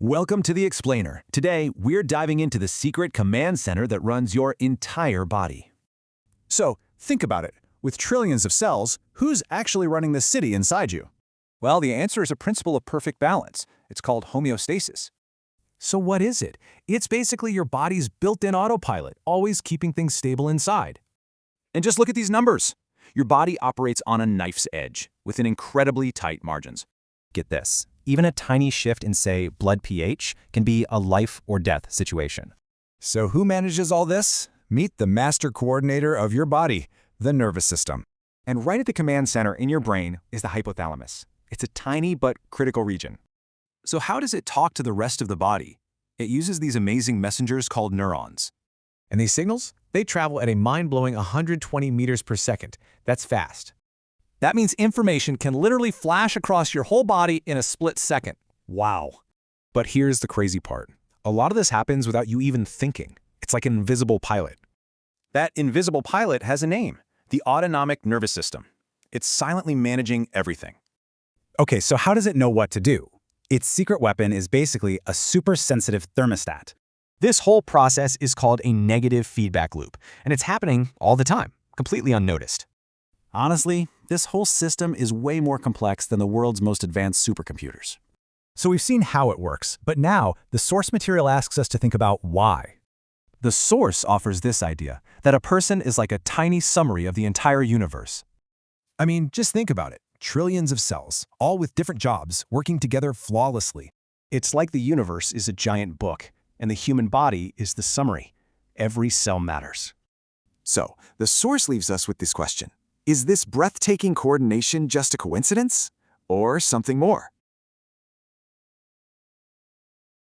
Welcome to The Explainer. Today, we're diving into the secret command center that runs your entire body. So, think about it. With trillions of cells, who's actually running the city inside you? Well, the answer is a principle of perfect balance. It's called homeostasis. So what is it? It's basically your body's built-in autopilot, always keeping things stable inside. And just look at these numbers. Your body operates on a knife's edge, within incredibly tight margins. Get this, even a tiny shift in, say, blood pH can be a life or death situation. So who manages all this? Meet the master coordinator of your body, the nervous system. And right at the command center in your brain is the hypothalamus. It's a tiny but critical region. So how does it talk to the rest of the body? It uses these amazing messengers called neurons. And these signals? They travel at a mind-blowing 120 meters per second. That's fast. That means information can literally flash across your whole body in a split second. Wow. But here's the crazy part. A lot of this happens without you even thinking. It's like an invisible pilot. That invisible pilot has a name, the autonomic nervous system. It's silently managing everything. Okay, so how does it know what to do? Its secret weapon is basically a super-sensitive thermostat. This whole process is called a negative feedback loop, and it's happening all the time, completely unnoticed. Honestly, this whole system is way more complex than the world's most advanced supercomputers. So we've seen how it works, but now the source material asks us to think about why. The source offers this idea, that a person is like a tiny summary of the entire universe. I mean, just think about it. Trillions of cells, all with different jobs, working together flawlessly. It's like the universe is a giant book, and the human body is the summary. Every cell matters. So, the source leaves us with this question. Is this breathtaking coordination just a coincidence? Or something more?